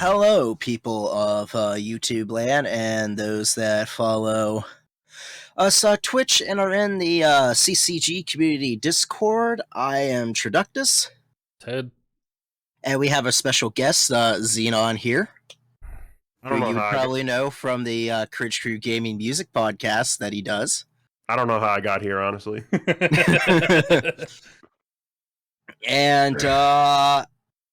Hello, people of YouTube land and those that follow us Twitch and are in the CCG community Discord. I am Traductus. Ted. And we have a special guest, Xenon here. Who you probably know from the Courage Crew Gaming Music podcast that he does. I don't know how I got here, honestly. And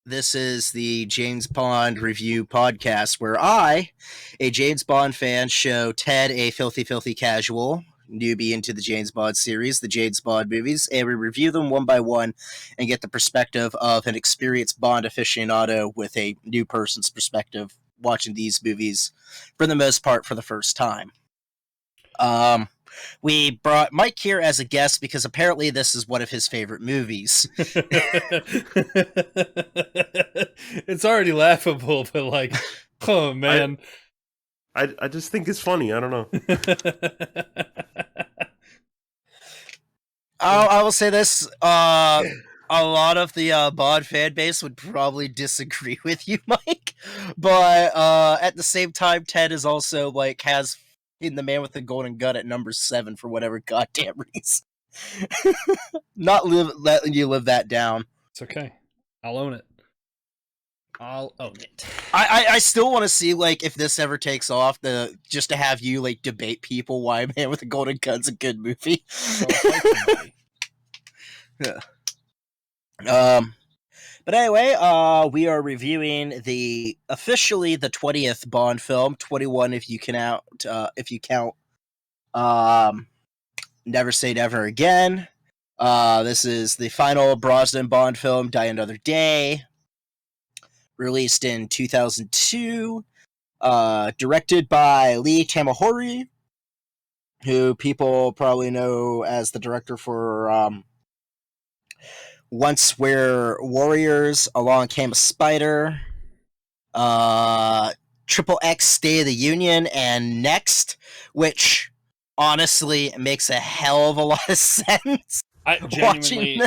this is the James Bond review podcast where I, a James Bond fan, show Ted, a filthy casual newbie into the James Bond series, the James Bond movies, and we review them one by one and get the perspective of an experienced Bond aficionado with a new person's perspective watching these movies for the most part for the first time. We brought Mike here as a guest because apparently this is one of his favorite movies. It's already laughable, but like, oh man. I just think it's funny. I don't know. I will say this. A lot of the Bond fan base would probably disagree with you, Mike. But at the same time, Ted is also like has in The Man with the Golden Gun at number 7 for whatever goddamn reason. Not letting you live that down. It's okay. I'll own it. I'll own it. I still want to see like if this ever takes off, just to have you like debate people why Man with the Golden Gun's a good movie. Yeah. But anyway, we are reviewing officially the 20th Bond film, 21 if you count Never Say Never Again. This is the final Brosnan Bond film, Die Another Day, released in 2002, directed by Lee Tamahori, who people probably know as the director for Once We're Warriors, Along Came a Spider, Triple X State of the Union, and Next, which honestly makes a hell of a lot of sense. I genuinely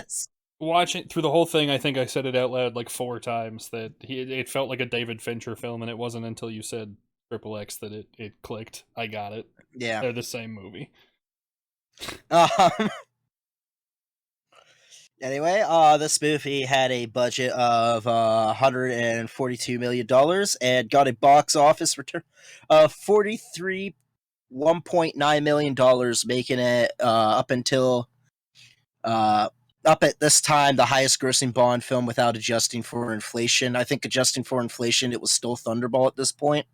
watching through the whole thing, I think I said it out loud like 4 times that it felt like a David Fincher film, and it wasn't until you said Triple X that it clicked. I got it. Yeah, they're the same movie. Anyway, this movie had a budget of $142 million and got a box office return of $1.9 million, making it up at this time the highest grossing Bond film without adjusting for inflation. I think adjusting for inflation, it was still Thunderball at this point,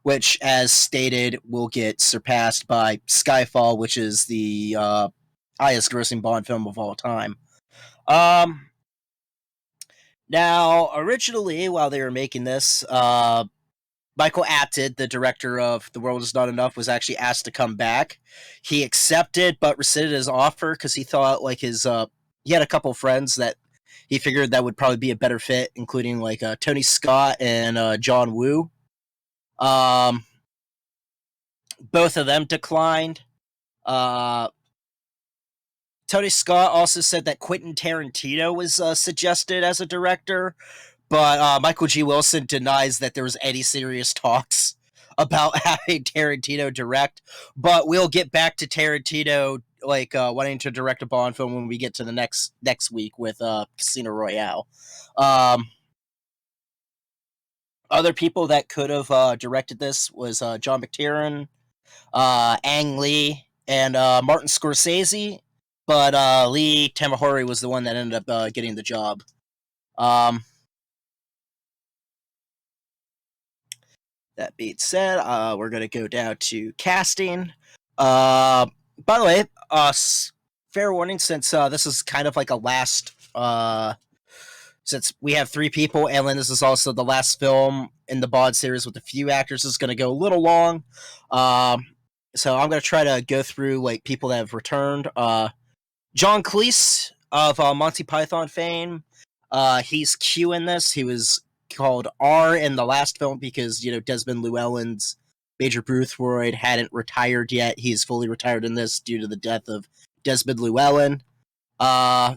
which, as stated, will get surpassed by Skyfall, which is the highest grossing Bond film of all time. Now, originally, while they were making this, Michael Apted, the director of The World Is Not Enough, was actually asked to come back. He accepted, but rescinded his offer because he thought like he had a couple friends that he figured that would probably be a better fit, including like Tony Scott and John Woo. Both of them declined. Tony Scott also said that Quentin Tarantino was suggested as a director, but Michael G. Wilson denies that there was any serious talks about having Tarantino direct. But we'll get back to Tarantino wanting to direct a Bond film when we get to the next week with Casino Royale. Other people that could have directed this was John McTiernan, Ang Lee, and Martin Scorsese. But Lee Tamahori was the one that ended up getting the job. That being said, we're going to go down to casting. By the way, fair warning, since this is kind of like a last... since we have 3 people, and then this is also the last film in the Bond series with a few actors, is going to go a little long. So I'm going to try to go through like people that have returned. John Cleese of Monty Python fame. He's Q in this. He was called R in the last film because, Desmond Llewellyn's Major Boothroyd hadn't retired yet. He's fully retired in this due to the death of Desmond Llewellyn.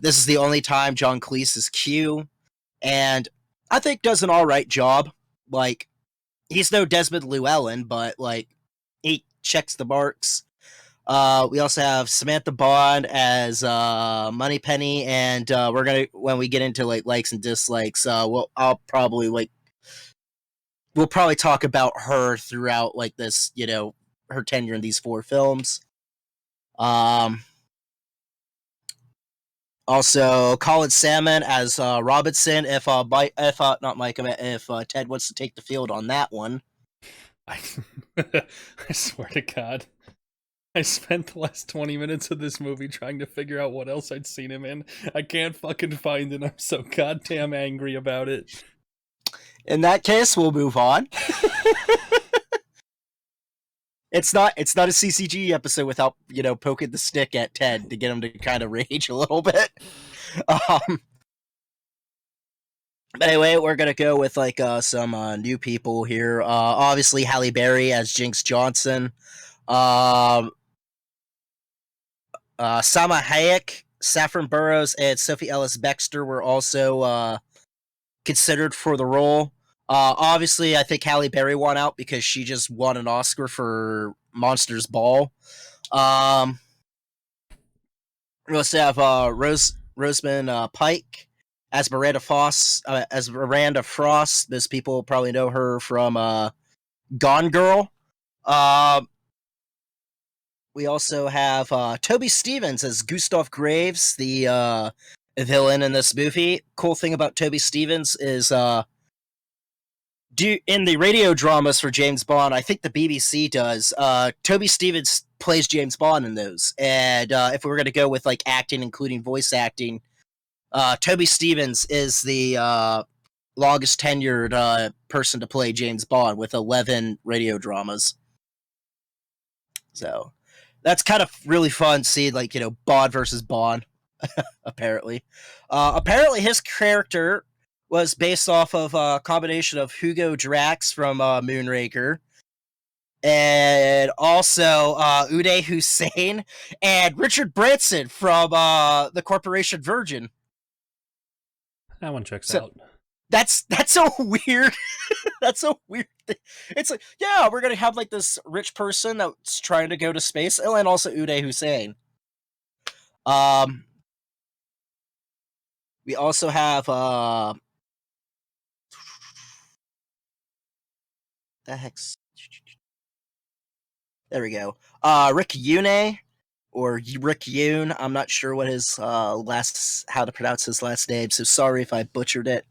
This is the only time John Cleese is Q, and I think does an alright job. like, he's no Desmond Llewellyn, but like, he checks the marks. We also have Samantha Bond as Moneypenny, and we're gonna, when we get into like likes and dislikes, we'll probably talk about her throughout like this, her tenure in these 4 films. Also, Colin Salmon as Robinson. If Ted wants to take the field on that one. I swear to God, I spent the last 20 minutes of this movie trying to figure out what else I'd seen him in. I can't fucking find it. I'm so goddamn angry about it. In that case, we'll move on. It's not a CCG episode without, poking the stick at Ted to get him to kind of rage a little bit. But anyway, we're gonna go with like some new people here. Obviously, Halle Berry as Jinx Johnson. Sama Hayek, Saffron Burrows, and Sophie Ellis-Bextor were also considered for the role. Obviously, I think Halle Berry won out because she just won an Oscar for Monsters Ball. We also have Rosamund Pike as Miranda Frost. Most people probably know her from Gone Girl. We also have Toby Stephens as Gustav Graves, the villain in this movie. Cool thing about Toby Stephens is in the radio dramas for James Bond, I think the BBC does, Toby Stephens plays James Bond in those. And if we were going to go with like acting, including voice acting, Toby Stephens is the longest tenured person to play James Bond with 11 radio dramas. So that's kind of really fun seeing, like, Bond versus Bond, apparently. Apparently his character was based off of a combination of Hugo Drax from Moonraker, and also Uday Hussein and Richard Branson from the Corporation Virgin. That one checks out. That's so weird. That's so weird. It's like, yeah, we're gonna have like this rich person that's trying to go to space, and also Uday Hussein. We also have the heck's, there we go. Rick Yune, or Rick Yoon. I'm not sure what his how to pronounce his last name, so sorry if I butchered it.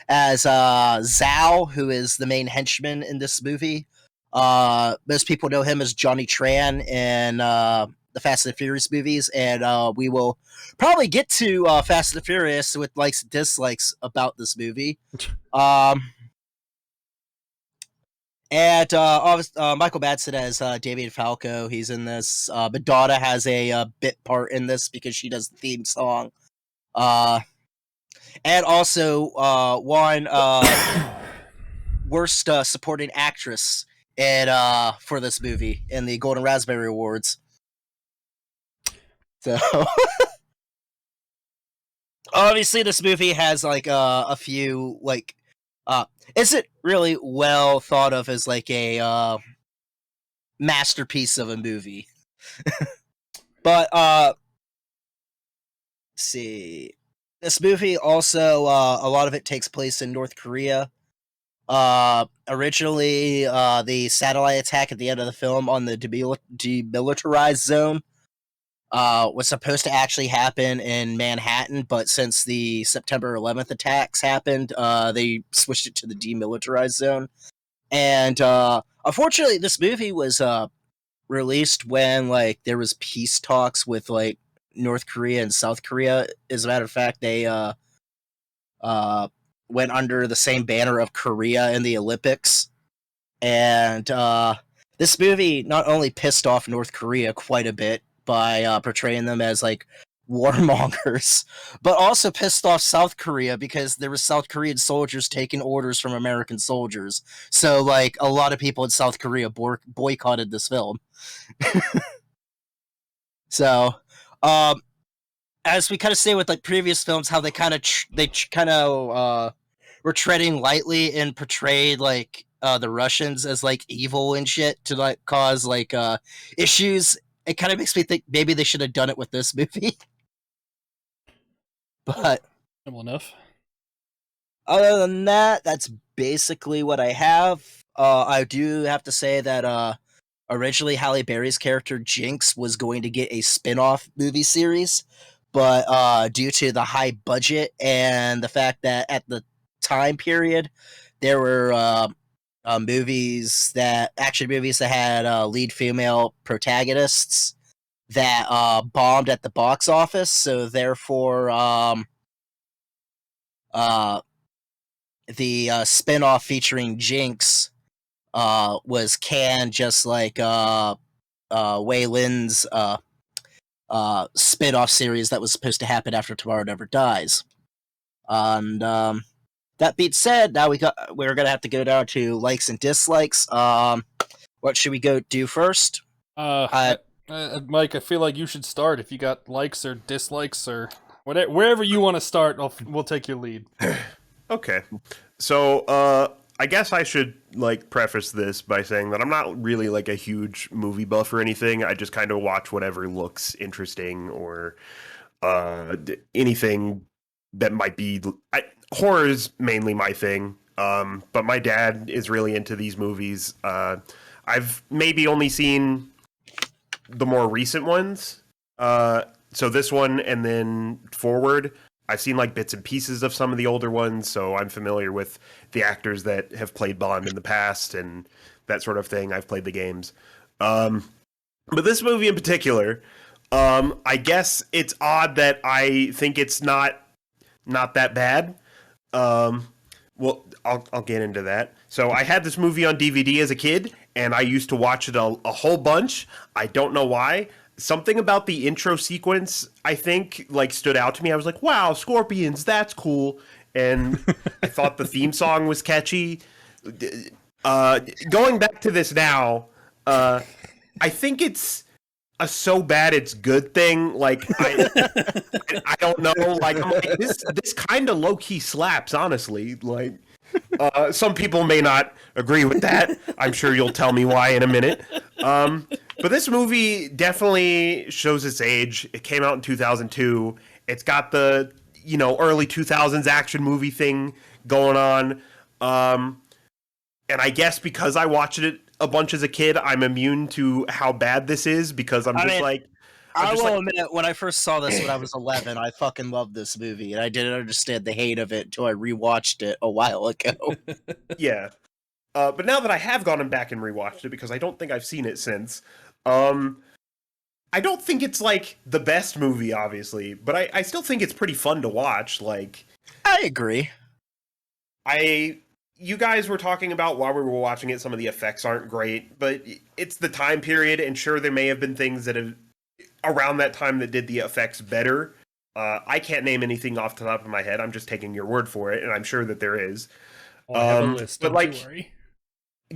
As Zhao, who is the main henchman in this movie. Most people know him as Johnny Tran in the Fast and Furious movies, and we will probably get to Fast and Furious with likes and dislikes about this movie. And Michael Madsen as Damien Falco. He's in this. Madonna has a bit part in this because she does the theme song. And also won worst supporting actress for this movie in the Golden Raspberry Awards. So obviously this movie has like a few like isn't really well thought of as like a masterpiece of a movie. But let's see. This movie also a lot of it takes place in North Korea. Originally the satellite attack at the end of the film on the demilitarized zone was supposed to actually happen in Manhattan, but since the September 11th attacks happened, they switched it to the demilitarized zone. And unfortunately, this movie was released when like there was peace talks with like North Korea and South Korea. As a matter of fact, they went under the same banner of Korea in the Olympics. And this movie not only pissed off North Korea quite a bit by portraying them as like warmongers, but also pissed off South Korea because there were South Korean soldiers taking orders from American soldiers. So like a lot of people in South Korea boycotted this film. So as we kind of say with like previous films, how they kind of were treading lightly and portrayed like the Russians as like evil and shit to like cause like issues. It kind of makes me think maybe they should have done it with this movie. But Simple enough. other than that, that's basically what I have. I do have to say that originally Halle Berry's character Jinx was going to get a spin-off movie series, but due to the high budget and the fact that at the time period there were action movies that had lead female protagonists that bombed at the box office, so therefore the spin-off featuring Jinx was canned, just like Wei Lin's spin-off series that was supposed to happen after Tomorrow Never Dies. And that being said, now we're gonna have to go down to likes and dislikes. What should we go do first? Mike, I feel like you should start if you got likes or dislikes or whatever. Wherever you want to start, we'll take your lead. Okay. So, I guess I should like preface this by saying that I'm not really like a huge movie buff or anything. I just kind of watch whatever looks interesting or anything that might be horror is mainly my thing. But my dad is really into these movies. I've maybe only seen the more recent ones. So this one and then forward. I've seen like bits and pieces of some of the older ones, so I'm familiar with the actors that have played Bond in the past and that sort of thing. I've played the games. But this movie in particular, I guess it's odd that I think it's not that bad. Well, I'll get into that. So I had this movie on DVD as a kid, and I used to watch it a whole bunch. I don't know why. Something about the intro sequence, I think, like stood out to me. I was like, "Wow, scorpions! That's cool." And I thought the theme song was catchy. Going back to this now, I think it's a so bad it's good thing. Like I don't know. Like, I'm like this kind of low key slaps. Honestly, like some people may not agree with that. I'm sure you'll tell me why in a minute. But this movie definitely shows its age. It came out in 2002. It's got the, early 2000s action movie thing going on. And I guess because I watched it a bunch as a kid, I'm immune to how bad this is because I will admit, when I first saw this when I was 11, I fucking loved this movie, and I didn't understand the hate of it until I rewatched it a while ago. Yeah. But now that I have gone back and rewatched it, because I don't think I've seen it since, I don't think it's, like, the best movie, obviously, but I still think it's pretty fun to watch, like... I agree. You guys were talking about while we were watching it, some of the effects aren't great, but it's the time period, and sure, there may have been things that have... around that time that did the effects better. I can't name anything off the top of my head, I'm just taking your word for it, and I'm sure that there is. I have a list, but, don't you worry.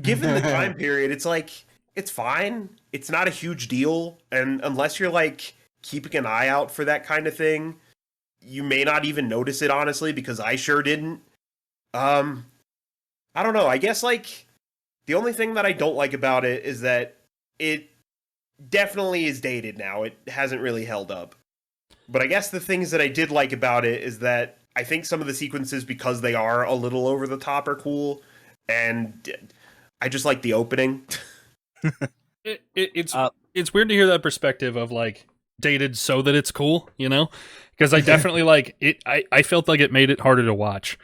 Given the time period, it's like, it's fine. It's not a huge deal. And unless you're like keeping an eye out for that kind of thing, you may not even notice it, honestly, because I sure didn't. I don't know. I guess like the only thing that I don't like about it is that it definitely is dated now. It hasn't really held up. But I guess the things that I did like about it is that I think some of the sequences, because they are a little over the top, are cool. And I just like the opening. It's weird to hear that perspective of like dated so that it's cool, because I definitely like it. I felt like it made it harder to watch.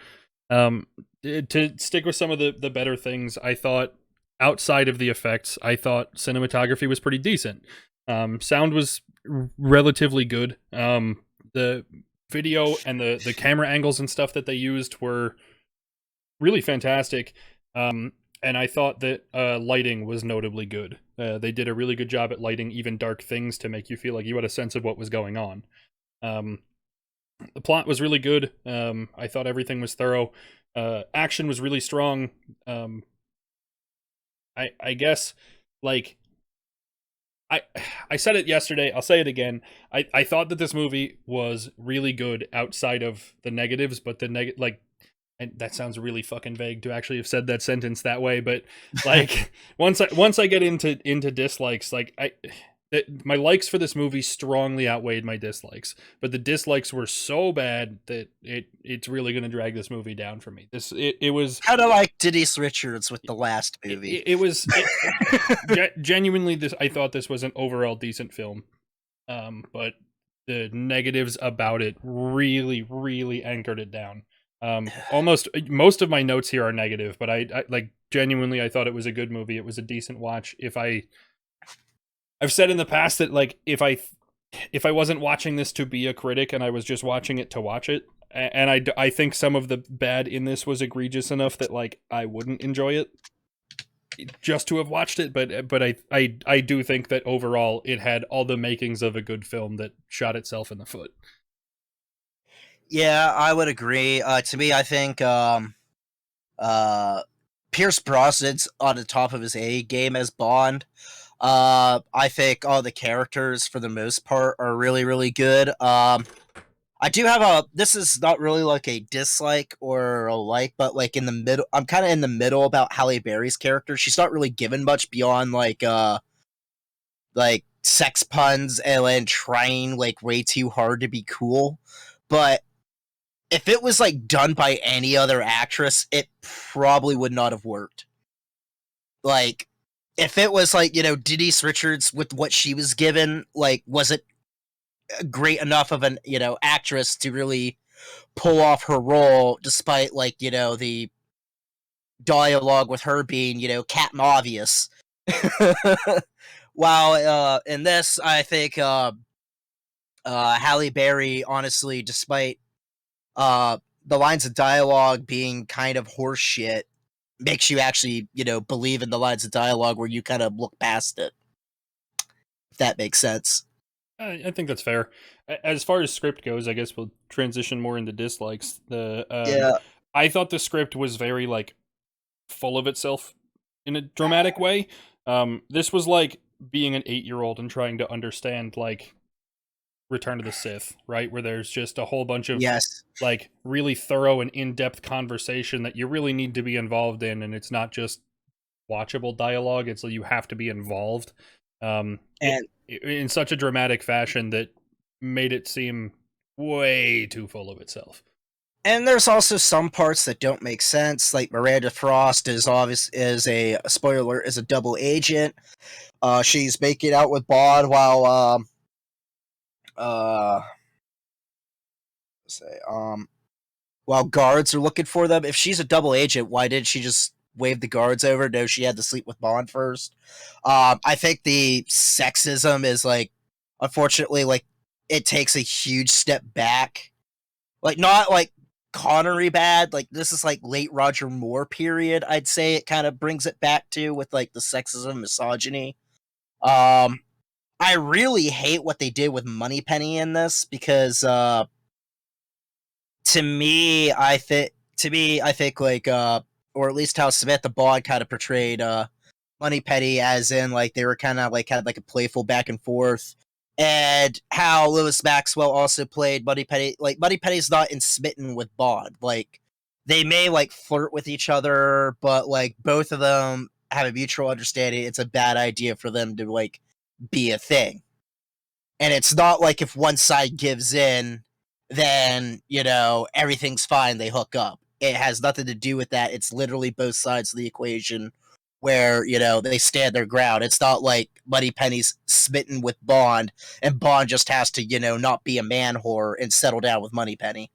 To stick with some of the better things, I thought outside of the effects, I thought cinematography was pretty decent. Sound was relatively good. The video and the camera angles and stuff that they used were really fantastic. And I thought that lighting was notably good. They did a really good job at lighting even dark things to make you feel like you had a sense of what was going on. The plot was really good. I thought everything was thorough. Action was really strong. I guess, like, I said it yesterday, I'll say it again. I thought that this movie was really good outside of the negatives, but and that sounds really fucking vague to actually have said that sentence that way, but like once I get into dislikes, like my likes for this movie strongly outweighed my dislikes, but the dislikes were so bad that it's really going to drag this movie down for me. It was kind of like Denise Richards with the last movie. It was genuinely this. I thought this was an overall decent film, but the negatives about it really anchored it down. Almost most of my notes here are negative, but I like genuinely I thought it was a good movie. It was a decent watch. I've said in the past that like if I wasn't watching this to be a critic and I was just watching it to watch it, and I think some of the bad in this was egregious enough that like I wouldn't enjoy it just to have watched it, but I do think that overall it had all the makings of a good film that shot itself in the foot. Yeah, I would agree. To me, I think Pierce Brosnan's on the top of his A game as Bond. I think all the characters, for the most part, are really good. I do have this is not really like a dislike or a like, but like in the middle, I'm kind of in the middle about Halle Berry's character. She's not really given much beyond like sex puns and trying like way too hard to be cool. But if it was like done by any other actress, it probably would not have worked. Like, if it was like, Denise Richards with what she was given, like, was it great enough of an, actress to really pull off her role despite like, the dialogue with her being, Captain Obvious. While in this, I think Halle Berry, honestly, despite the lines of dialogue being kind of horse shit, makes you actually, believe in the lines of dialogue where you kind of look past it. If that makes sense. I think that's fair. As far as script goes, I guess we'll transition more into dislikes. I thought the script was very like full of itself in a dramatic way. This was like being an 8-year-old and trying to understand like Return of the Sith, right? Where there's just a whole bunch of like really thorough and in-depth conversation that you really need to be involved in, and it's not just watchable dialogue. It's like you have to be involved. And in such a dramatic fashion that made it seem way too full of itself. And there's also some parts that don't make sense. Like Miranda Frost is a spoiler, is a double agent. She's making out with Bond while while guards are looking for them. If she's a double agent, why didn't she just wave the guards over? No, she had to sleep with Bond first. I think the sexism is like, unfortunately, like it takes a huge step back. Like not like Connery bad. Like this is like late Roger Moore period. I'd say it kind of brings it back to with like the sexism, misogyny. I really hate what they did with Moneypenny in this because to me I think like or at least how Samantha Bond kind of portrayed Moneypenny, as in like they were kind of like had like a playful back and forth, and how Lewis Maxwell also played Moneypenny. Like Moneypenny's not smitten with Bond. Like they may like flirt with each other, but like both of them have a mutual understanding it's a bad idea for them to like be a thing. And it's not like if one side gives in, then, everything's fine, they hook up. It has nothing to do with that. It's literally both sides of the equation where, they stand their ground. It's not like Moneypenny's smitten with Bond, and Bond just has to, not be a man whore and settle down with Moneypenny.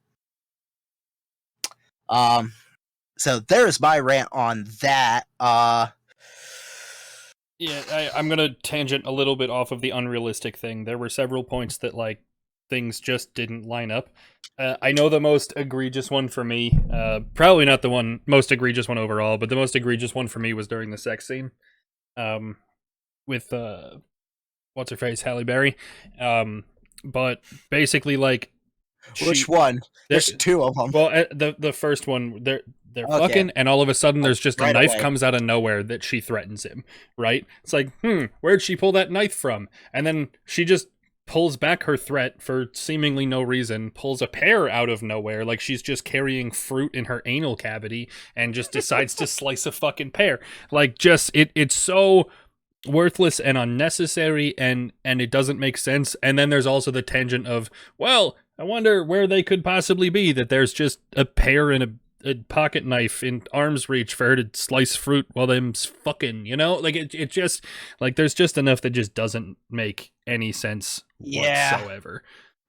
So there's my rant on that. Yeah, I'm going to tangent a little bit off of the unrealistic thing. There were several points that, like, things just didn't line up. I know the most egregious one for me, probably not the most egregious one overall, but the most egregious one for me was during the sex scene with, what's-her-face, Halle Berry. But basically, like... Which one? There's two of them. Well, the first one, they're fucking, and all of a sudden there's just a knife comes out of nowhere that she threatens him, right? It's like, where'd she pull that knife from? And then she just pulls back her threat for seemingly no reason, pulls a pear out of nowhere, like she's just carrying fruit in her anal cavity, and just decides to slice a fucking pear. Like, just it's so worthless and unnecessary, and it doesn't make sense. And then there's also the tangent of, well, I wonder where they could possibly be, that there's just a pear and a pocket knife in arm's reach for her to slice fruit while them's fucking, you know? Like, it just, like, there's just enough that just doesn't make any sense whatsoever.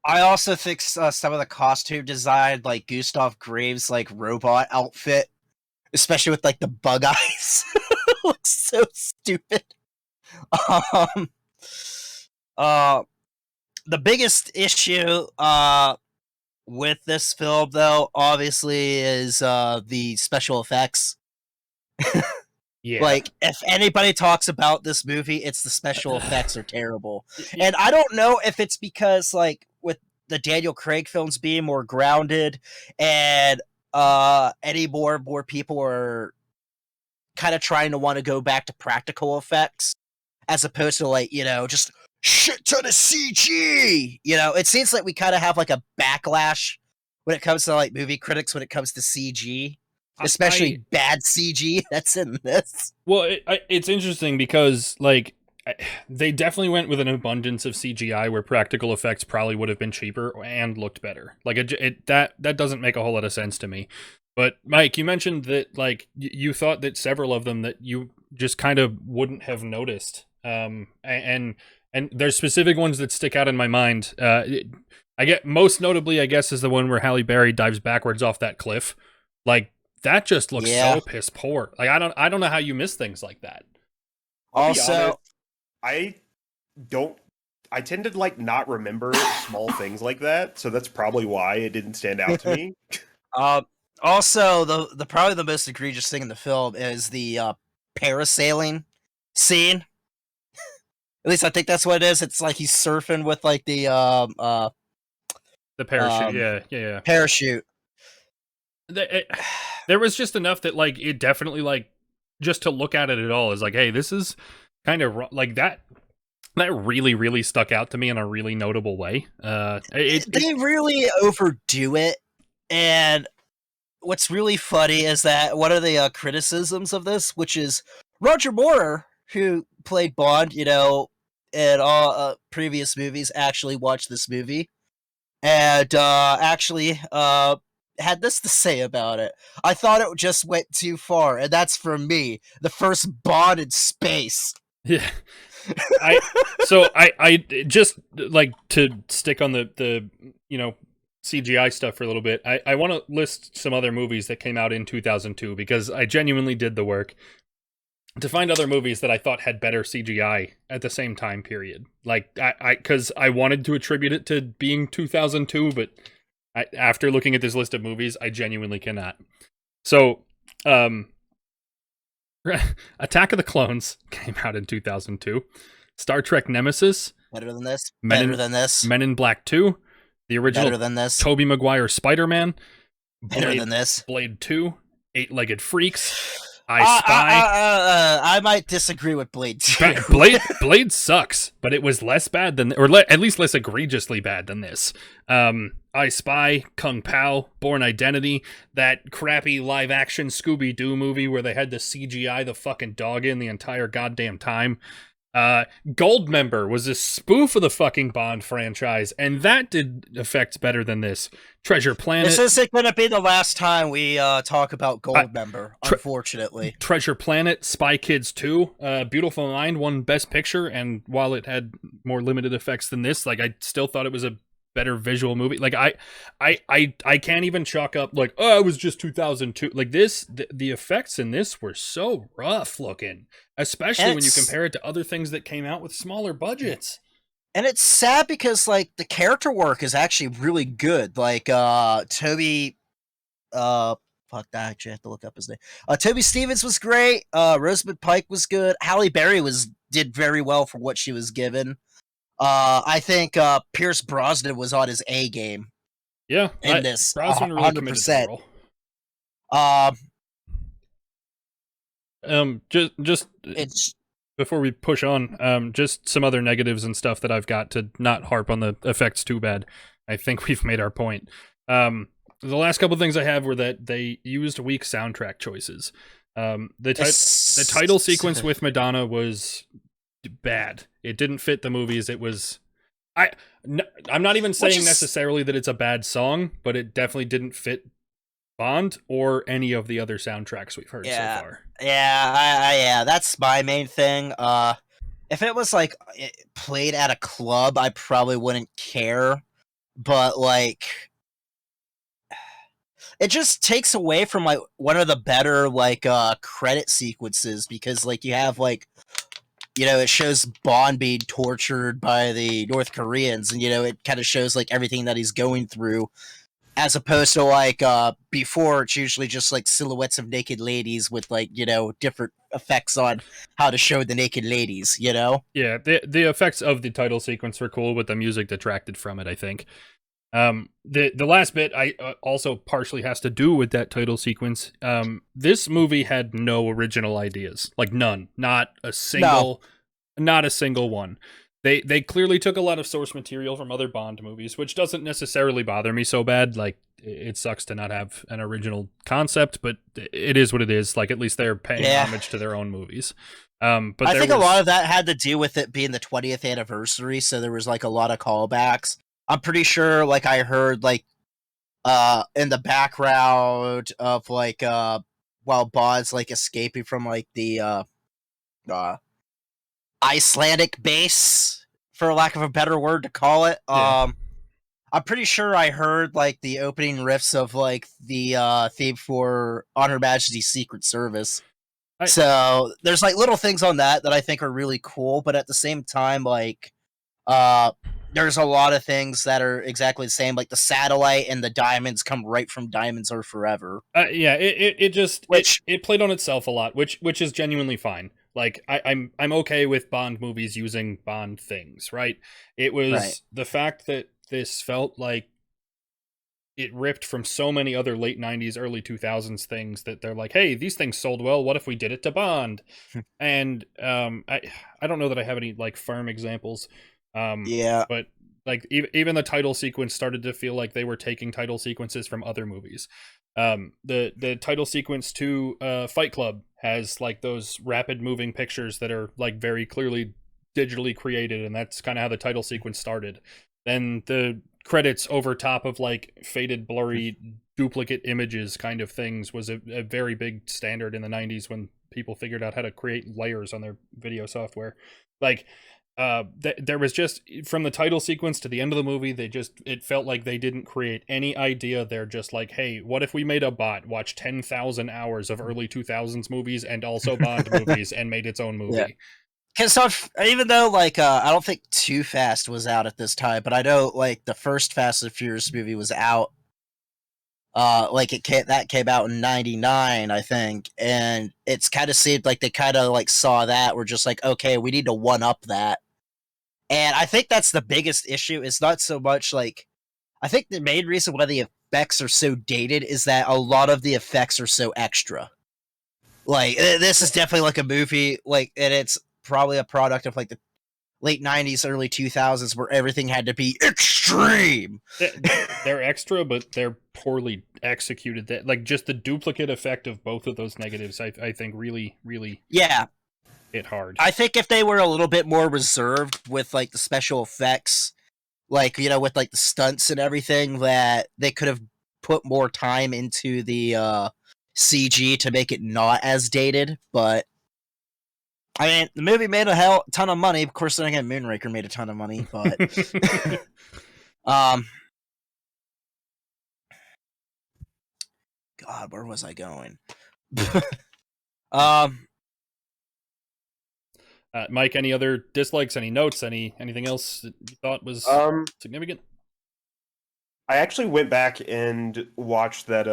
I also think some of the costume design, like Gustav Graves' like robot outfit, especially with like the bug eyes, looks so stupid. The biggest issue with this film, though, obviously, is the special effects. Yeah. Like, if anybody talks about this movie, it's the special effects are terrible. And I don't know if it's because, like, with the Daniel Craig films being more grounded and any more people are kind of trying to want to go back to practical effects as opposed to, like, you know, just shit ton of CG. You know, it seems like we kind of have like a backlash when it comes to like movie critics when it comes to CG, especially bad CG that's in this. Well, it's interesting because like they definitely went with an abundance of CGI where practical effects probably would have been cheaper and looked better. Like that doesn't make a whole lot of sense to me. But Mike, you mentioned that like you thought that several of them that you just kind of wouldn't have noticed. And there's specific ones that stick out in my mind. I get most notably, I guess, is the one where Halle Berry dives backwards off that cliff. Like that just looks so piss poor. Like I don't know how you miss things like that. Also, I tend to like not remember small things like that, so that's probably why it didn't stand out to me. Also, the probably the most egregious thing in the film is the parasailing scene. At least I think that's what it is. It's like he's surfing with like the parachute. Yeah. Parachute. There was just enough that like it definitely like just to look at it at all is like, hey, this is kind of like that. That really, really stuck out to me in a really notable way. They really overdo it, and what's really funny is that one of the criticisms of this, which is Roger Moore, who played Bond, you know, in all previous movies, actually watched this movie and actually had this to say about it. I thought it just went too far, and that's from me, the first Bond in space. Yeah. I just like to stick on the you know CGI stuff for a little bit. I want to list some other movies that came out in 2002 because I genuinely did the work to find other movies that I thought had better CGI at the same time period. Like because I wanted to attribute it to being 2002, but after looking at this list of movies, I genuinely cannot. So, Attack of the Clones came out in 2002. Star Trek Nemesis. Better than this. Men in Black 2. The original Better than this. Tobey Maguire Spider-Man. Better than this. Blade 2. Eight-Legged Freaks. I Spy. I might disagree with Blade 2. Blade sucks, but it was less bad than, or at least less egregiously bad than this. I Spy, Kung Pao, Born Identity, that crappy live-action Scooby-Doo movie where they had to CGI the fucking dog in the entire goddamn time. Goldmember was a spoof of the fucking Bond franchise, and that did effects better than this. Treasure Planet. This isn't going to be the last time we talk about Goldmember, unfortunately. Treasure Planet, Spy Kids 2, Beautiful Mind won Best Picture, and while it had more limited effects than this, like I still thought it was a better visual movie. Like I can't even chalk up like, oh, it was just 2002. Like this, the effects in this were so rough looking, especially when you compare it to other things that came out with smaller budgets. And it's sad because like the character work is actually really good. Like Toby, fuck that, I actually have to look up his name. Toby Stevens was great. Rosamund Pike was good. Halle Berry did very well for what she was given. I think Pierce Brosnan was on his A game. Yeah, in this, Brosnan really 100%. Just it's before we push on, just some other negatives and stuff that I've got to not harp on the effects too bad. I think we've made our point. The last couple things I have were that they used weak soundtrack choices. The title sequence with Madonna was bad. It didn't fit the movies. It was... I'm not even saying necessarily that it's a bad song, but it definitely didn't fit Bond or any of the other soundtracks we've heard so far. Yeah, that's my main thing. If it was like played at a club, I probably wouldn't care, but like it just takes away from like one of the better like credit sequences, because like you have like, you know, it shows Bond being tortured by the North Koreans, and you know, it kind of shows like everything that he's going through. As opposed to like before, it's usually just like silhouettes of naked ladies with like, you know, different effects on how to show the naked ladies, you know? Yeah, the effects of the title sequence were cool, but the music detracted from it, I think. The last bit I also partially has to do with that title sequence. This movie had no original ideas, like none, not a single one. They clearly took a lot of source material from other Bond movies, which doesn't necessarily bother me so bad. Like, it sucks to not have an original concept, but it is what it is. Like, at least they're paying homage to their own movies. But I think a lot of that had to do with it being the 20th anniversary, so there was like a lot of callbacks. I'm pretty sure, like, I heard like in the background of like while Bond's like escaping from like the Icelandic base, for lack of a better word to call it. I'm pretty sure I heard like the opening riffs of like the theme for On Her Majesty's Secret Service. So there's like little things on that I think are really cool, but at the same time, like there's a lot of things that are exactly the same, like the satellite and the diamonds come right from Diamonds Are Forever. It played on itself a lot, which is genuinely fine. Like I'm okay with Bond movies using Bond things, right? It was the fact that this felt like it ripped from so many other late 90s, early 2000s things that they're like, hey, these things sold well, what if we did it to Bond? And I don't know that I have any like firm examples. But like even the title sequence started to feel like they were taking title sequences from other movies. The title sequence to Fight Club has like those rapid moving pictures that are like very clearly digitally created, and that's kind of how the title sequence started. Then the credits over top of like faded, blurry, duplicate images kind of things was a very big standard in the 90s when people figured out how to create layers on their video software. Like there was just, from the title sequence to the end of the movie, it felt like they didn't create any idea. They're just like, hey, what if we made a bot watch 10,000 hours of early 2000s movies and also Bond movies and made its own movie? Yeah. Because even though like I don't think Too Fast was out at this time, but I know like the first Fast and Furious movie was out. Like that came out in '99, I think, and it's kind of seemed like they kind of like saw that. We're just like, okay, we need to one up that. And I think that's the biggest issue. It's not so much like, I think the main reason why the effects are so dated is that a lot of the effects are so extra. Like, this is definitely like a movie, like, and it's probably a product of like the late 90s, early 2000s, where everything had to be extreme. They're extra, but they're poorly executed. That, like, just the duplicate effect of both of those negatives, I think really hit hard. I think if they were a little bit more reserved with like the special effects, like, you know, with like the stunts and everything, that they could have put more time into the CG to make it not as dated. But I mean, the movie made a ton of money. Of course, then again, Moonraker made a ton of money, but God, where was I going? Mike, any other dislikes, any notes, anything else that you thought was significant? I actually went back and watched that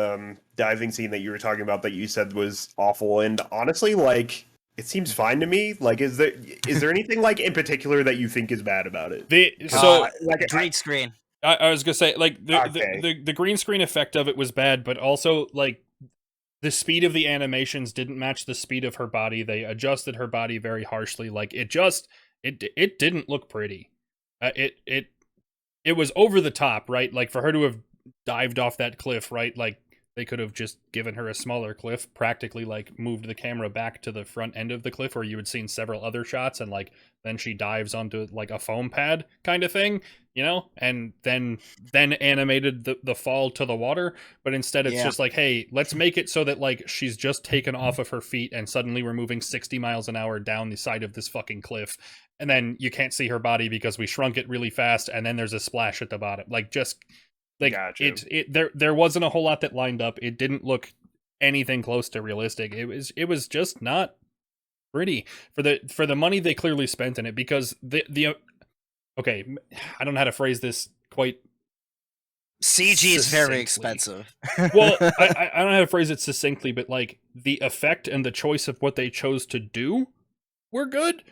diving scene that you were talking about that you said was awful, and honestly, like, it seems fine to me. Like, is there anything like in particular that you think is bad about it? Like green screen. I was gonna say, like, the green screen effect of it was bad, but also like the speed of the animations didn't match the speed of her body. They adjusted her body very harshly. Like it didn't look pretty. It was over the top, right? Like for her to have dived off that cliff, right? Like they could have just given her a smaller cliff, practically like moved the camera back to the front end of the cliff where you had seen several other shots, and like then she dives onto like a foam pad kind of thing, you know, and then animated the fall to the water. But instead it's just like, hey, let's make it so that like she's just taken off of her feet and suddenly we're moving 60 miles an hour down the side of this fucking cliff, and then you can't see her body because we shrunk it really fast, and then there's a splash at the bottom. Like just like Gotcha. there wasn't a whole lot that lined up. It didn't look anything close to realistic. It was just not pretty for the money they clearly spent in it, because the okay, I don't know how to phrase this quite. CG is very Succinctly. expensive. Well, I don't know how to phrase it succinctly, but like the effect and the choice of what they chose to do were good.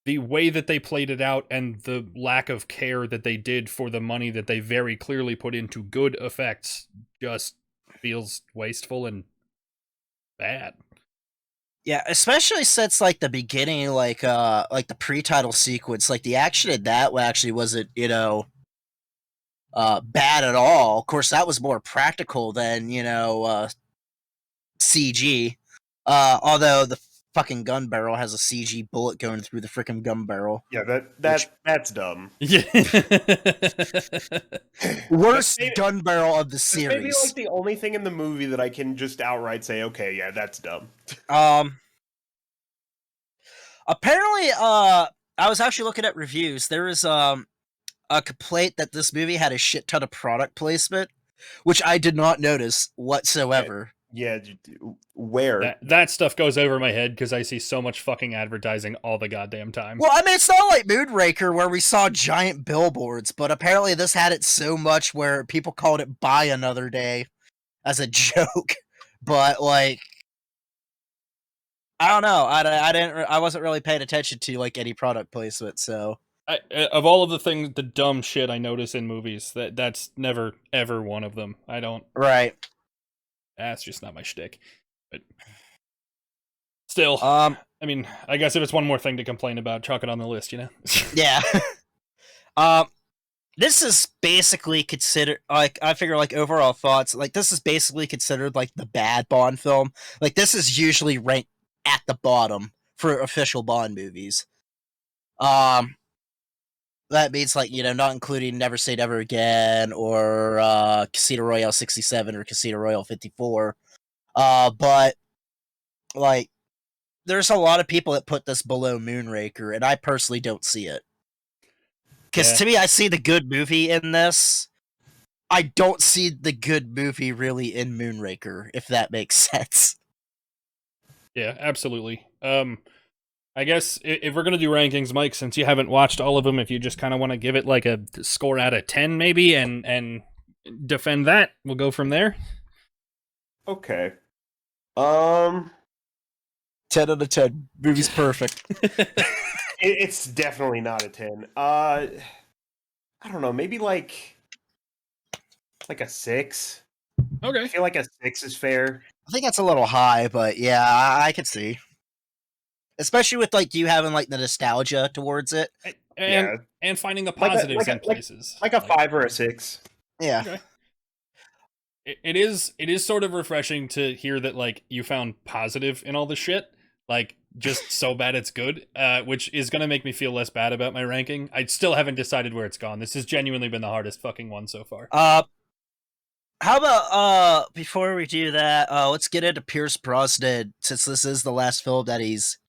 The way that they played it out and the lack of care that they did for the money that they very clearly put into good effects just feels wasteful and bad. Yeah, especially since like the beginning, like the pre-title sequence, like the action in that actually wasn't, you know, bad at all. Of course, that was more practical than, you know, CG. Although the fucking gun barrel has a CG bullet going through the freaking gun barrel. Yeah, that's dumb. Yeah. Worst Maybe- gun barrel of the It's maybe series. like the only thing in the movie that I can just outright say, okay, yeah, that's dumb. Apparently, I was actually looking at reviews. There is a complaint that this movie had a shit ton of product placement, which I did not notice whatsoever. Yeah, where? That stuff goes over my head because I see so much fucking advertising all the goddamn time. Well, I mean, it's not like Moonraker where we saw giant billboards, but apparently this had it so much where people called it "Buy Another Day" as a joke. But like, I don't know. I wasn't really paying attention to like any product placement. So Of all of the dumb shit I notice in movies, that's never ever one of them. I don't. right. That's just not my shtick. But still, Um. I mean, I guess if it's one more thing to complain about, chalk it on the list, you know? Yeah. um. This is basically considered like I figure like overall thoughts like this is basically considered like the bad Bond film. Like this is usually ranked at the bottom for official Bond movies. That means like, you know, not including Never Say Never Again or Casino Royale 67 or Casino Royale 54. But like there's a lot of people that put this below Moonraker, and I personally don't see it. Because Yeah. to me, I see the good movie in this. I don't see the good movie really in Moonraker, if that makes sense. Yeah, absolutely. I guess if we're gonna do rankings, Mike, since you haven't watched all of them, if you just kind of want to give it like a score out of 10, maybe, and defend that, we'll go from there. Okay. 10 out of 10. Movie's perfect. It's definitely not a 10. I don't know, maybe like a 6. I Okay. feel like a 6 is fair. I think that's a little high, but yeah, I could see. Especially with like you having like the nostalgia towards it. And finding the Like a- positives like a- in places. Like a 5 or a 6. Yeah. Okay. It is sort of refreshing to hear that like you found positive in all the shit, like just so bad it's good, which is gonna make me feel less bad about my ranking. I still haven't decided where it's gone. This has genuinely been the hardest fucking one so far. How about before we do that, let's get into Pierce Brosnan, since this is the last film that he's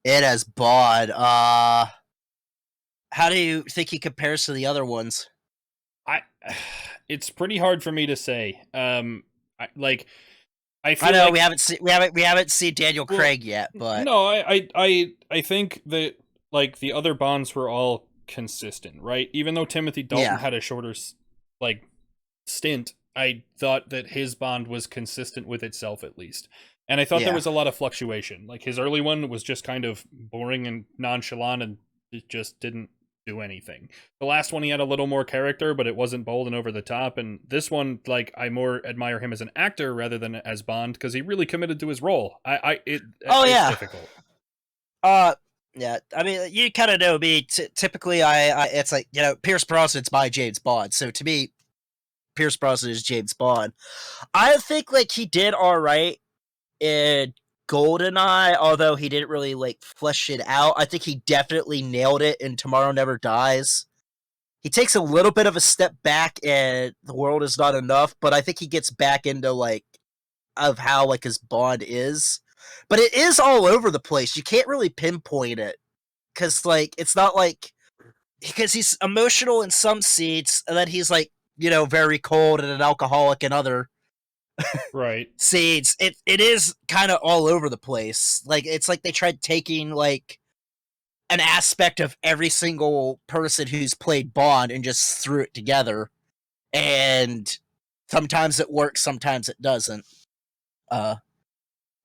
in as Bond. How do you think he compares to the other ones? It's pretty hard for me to say. I feel I know like, we haven't seen Daniel Well, Craig yet, but no, I think that like the other Bonds were all consistent, right? Even though Timothy Dalton Yeah. had a shorter like stint, I thought that his Bond was consistent with itself at least. And I thought Yeah. there was a lot of fluctuation. Like his early one was just kind of boring and nonchalant, and it just didn't do anything. The last one, he had a little more character, but it wasn't bold and over the top. And this one, like, I more admire him as an actor rather than as Bond because he really committed to his role. It's difficult. Yeah. I mean, you kind of know me. Typically, I it's like, you know, Pierce Brosnan's my James Bond. So to me, Pierce Brosnan is James Bond. I think like he did all right in GoldenEye, although he didn't really like flesh it out. I think he definitely nailed it in Tomorrow Never Dies. He takes a little bit of a step back in The World Is Not Enough, but I think he gets back into like of how like his Bond is. But it is all over the place. You can't really pinpoint it because like it's not like because he's emotional in some scenes and then he's like, you know, very cold and an alcoholic in other right scenes. It is kind of all over the place. Like it's like they tried taking like an aspect of every single person who's played Bond and just threw it together. And sometimes it works, sometimes it doesn't.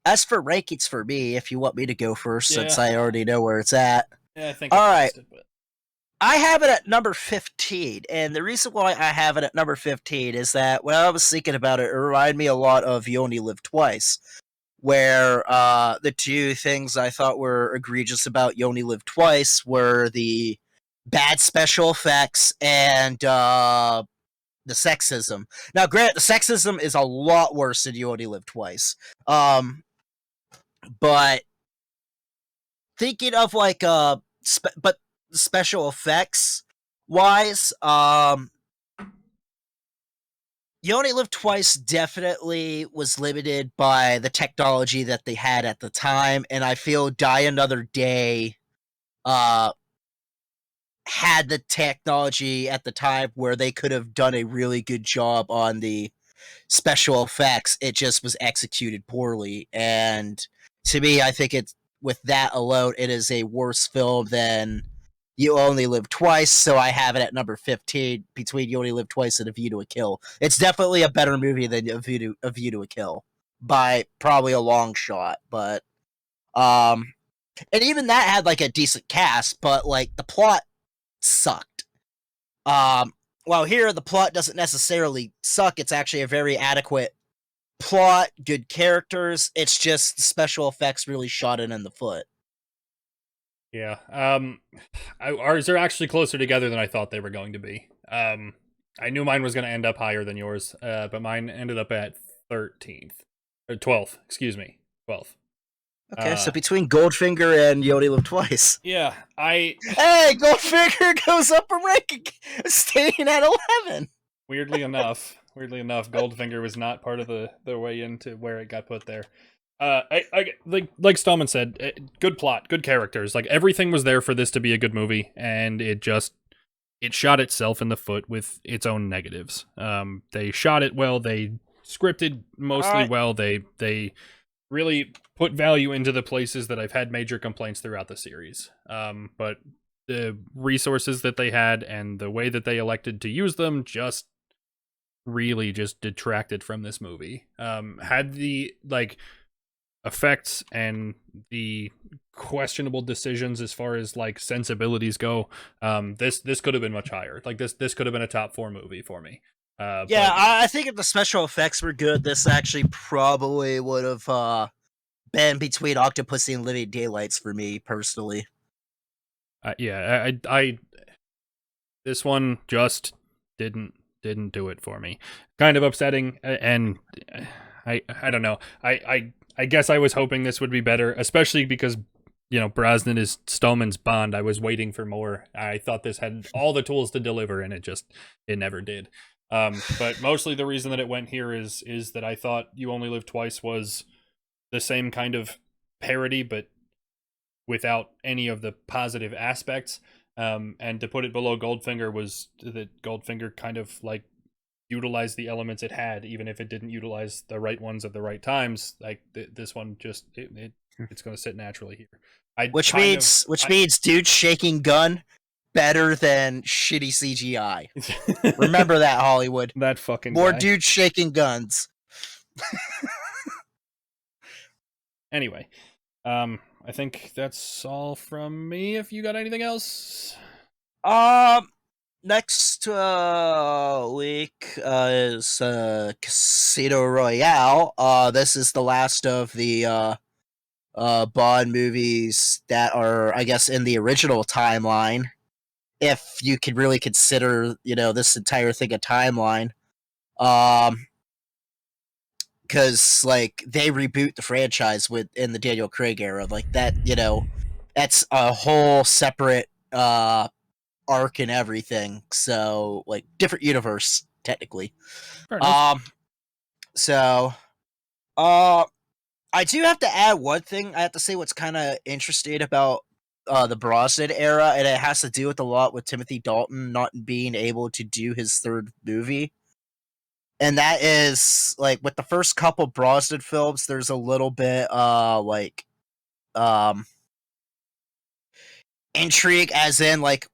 As for rankings for me, if you want me to go first, since I already know where it's at. Yeah, I think all right. It, but... I have it at number 15, and the reason why I have it at number 15 is that when I was thinking about it, it reminded me a lot of You Only Live Twice, where the two things I thought were egregious about You Only Live Twice were the bad special effects and the sexism. Now, granted, the sexism is a lot worse than You Only Live Twice. But thinking of like but special effects wise, You Only Live Twice definitely was limited by the technology that they had at the time, and I feel Die Another Day had the technology at the time where they could have done a really good job on the special effects. It just was executed poorly, and to me, I think it's with that alone, it is a worse film than You Only Live Twice. So I have it at number 15 between You Only Live Twice and A View to a Kill. It's definitely a better movie than A View to a Kill by probably a long shot, but and even that had like a decent cast, but like the plot sucked. Well, here the plot doesn't necessarily suck. It's actually a very adequate plot, good characters. It's just special effects really shot it in the foot. Yeah. Ours are actually closer together than I thought they were going to be. I knew mine was going to end up higher than yours, but mine ended up at 13th. Or 12th, excuse me. 12th. Okay, so between Goldfinger and You Only Live Twice. Yeah, Hey, Goldfinger goes up a rank, staying at 11. Weirdly enough, Goldfinger was not part of the way into where it got put there. I like Stallman said, good plot, good characters. Like everything was there for this to be a good movie, and it shot itself in the foot with its own negatives. They shot it well. They scripted mostly well. They really put value into the places that I've had major complaints throughout the series. But the resources that they had and the way that they elected to use them just really just detracted from this movie. Had the like effects and the questionable decisions as far as like sensibilities go, this could have been much higher. Like this could have been a top 4 movie for me. I think if the special effects were good, this actually probably would have been between Octopussy and Living Daylights for me personally. I this one just didn't do it for me. Kind of upsetting, and I don't know. I guess I was hoping this would be better, especially because Brosnan is Stallman's Bond. I was waiting for more. I thought this had all the tools to deliver, and it never did. But mostly the reason that it went here is that I thought You Only Live Twice was the same kind of parody, but without any of the positive aspects. And to put it below Goldfinger was that Goldfinger kind of like utilized the elements it had, even if it didn't utilize the right ones at the right times. Like this one just it's going to sit naturally here. Which means dude shaking gun better than shitty CGI. Remember that, Hollywood. That fucking more guy. Dudes shaking guns. Anyway, I think that's all from me. If you got anything else, Um, next week is Casino Royale. This is the last of the Bond movies that are, I guess, in the original timeline. If you could really consider, this entire thing a timeline. Because like they reboot the franchise in the Daniel Craig era, like that, that's a whole separate arc and everything. So like different universe technically. Fair enough. So uh I do have to add one thing. I have to say what's kind of interesting about the Brosnan era, and it has to do with a lot with Timothy Dalton not being able to do his third movie. And that is like with the first couple Brosnan films, there's a little bit um intrigue, as in like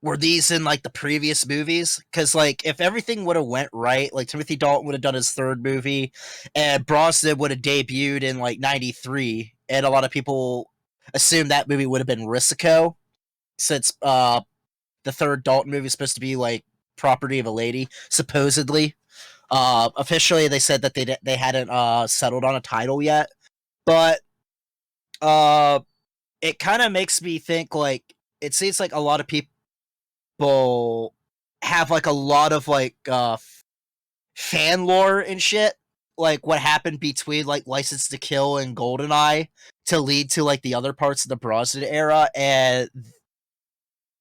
were these in like the previous movies? Because like if everything would have went right, like Timothy Dalton would have done his third movie, and Brosnan would have debuted in like '93, and a lot of people assume that movie would have been Risiko, since the third Dalton movie is supposed to be like Property of a Lady, supposedly. Officially, they said that they hadn't settled on a title yet, but it kind of makes me think like it seems like a lot of people have like a lot of like fan lore and shit, like what happened between like License to Kill and Goldeneye to lead to like the other parts of the Brosnan era, and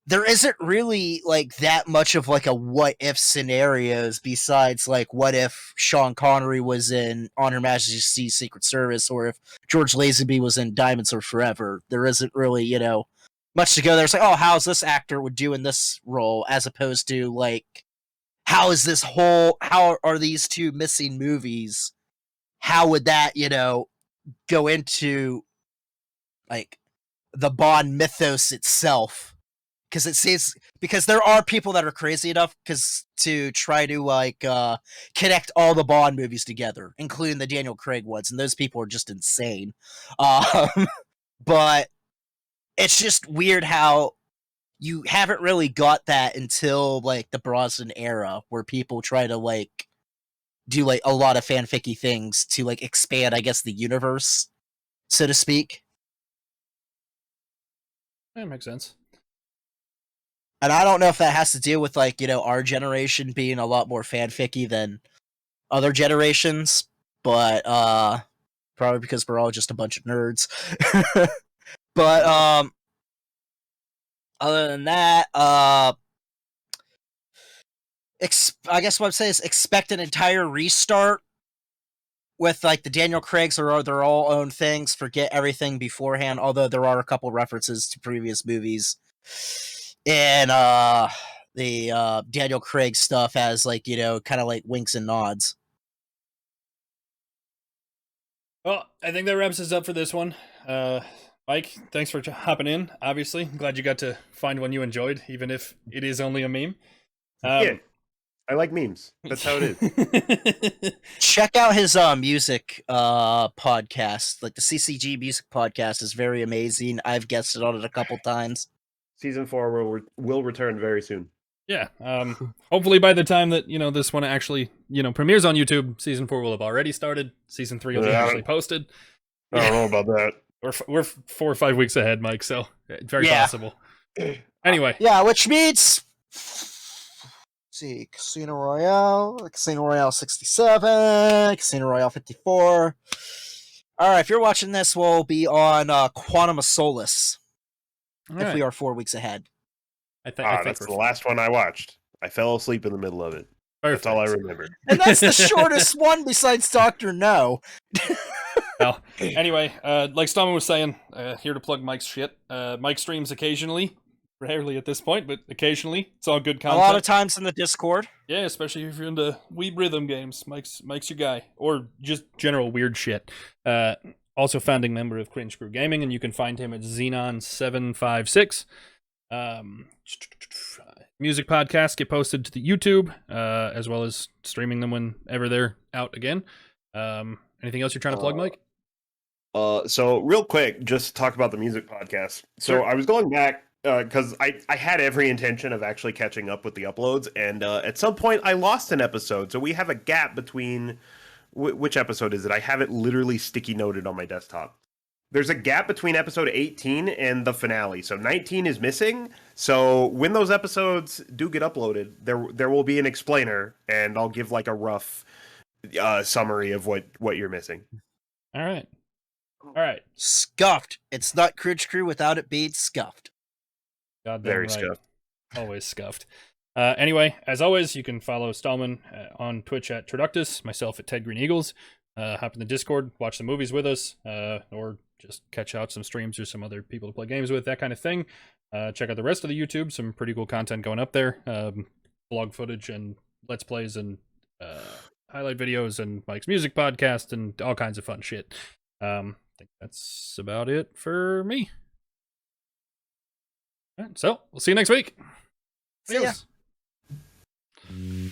there isn't really like that much of like a what if scenarios besides like what if Sean Connery was in On Her Majesty's Secret Service, or if George Lazenby was in Diamonds Are Forever. There isn't really, much to go there. It's like, oh, how's this actor would do in this role, as opposed to like how are these two missing movies? How would that, go into like the Bond mythos itself? Because it seems, because there are people that are crazy enough to try to like connect all the Bond movies together, including the Daniel Craig ones, and those people are just insane. Um, but it's just weird how you haven't really got that until like the Brosnan era, where people try to like do like a lot of fanficky things to like expand, I guess, the universe, so to speak. That makes sense. And I don't know if that has to do with like, our generation being a lot more fanficky than other generations, but probably because we're all just a bunch of nerds. But other than that, I guess what I'm saying is expect an entire restart with like the Daniel Craigs or their all own things. Forget everything beforehand, although there are a couple references to previous movies. And the Daniel Craig stuff has like, kind of like winks and nods. Well, I think that wraps us up for this one. Mike, thanks for hopping in. Obviously, glad you got to find one you enjoyed, even if it is only a meme. Yeah, I like memes. That's how it is. Check out his music podcast. Like the CCG music podcast is very amazing. I've guested on it a couple times. Season 4 will return very soon. Yeah. Hopefully by the time that, this one actually, premieres on YouTube, season 4 will have already started. Season 3 will be actually posted. I don't know about that. We're 4 or 5 weeks ahead, Mike, so very possible. Anyway. Yeah, which means see, Casino Royale 67, Casino Royale 54. Alright, if you're watching this, we'll be on Quantum of Solace. If we are 4 weeks ahead. I think that's the last one I watched. I fell asleep in the middle of it. Perfect. That's all I remember. And that's the shortest one besides Dr. No. Well, anyway, like Stallman was saying, here to plug Mike's shit. Mike streams occasionally, rarely at this point, but occasionally. It's all good content. A lot of times in the Discord. Yeah, especially if you're into weeb rhythm games. Mike's your guy. Or just general weird shit. Also founding member of Cringe Crew Gaming, and you can find him at Xenon756. Music podcasts get posted to the YouTube, as well as streaming them whenever they're out again. Anything else you're trying to plug, Mike? So real quick, just talk about the music podcast. So Sure. I was going back because I had every intention of actually catching up with the uploads, and at some point I lost an episode, so we have a gap between which episode is it? I have it literally sticky noted on my desktop. There's a gap between episode 18 and the finale, so 19 is missing. So when those episodes do get uploaded, there will be an explainer, and I'll give like a rough summary of what you're missing. All right. Scuffed. It's not Cringe Crew without it being scuffed. Goddamn Very right. scuffed. Always scuffed. Anyway, as always, you can follow Stallman on Twitch at Traductus, myself at Ted Green Eagles. Hop in the Discord, watch the movies with us, or just catch out some streams or some other people to play games with, that kind of thing. Check out the rest of the YouTube, some pretty cool content going up there. Blog footage and Let's Plays and highlight videos and Mike's music podcast and all kinds of fun shit. I think that's about it for me. All right, so we'll see you next week. See ya. Adios.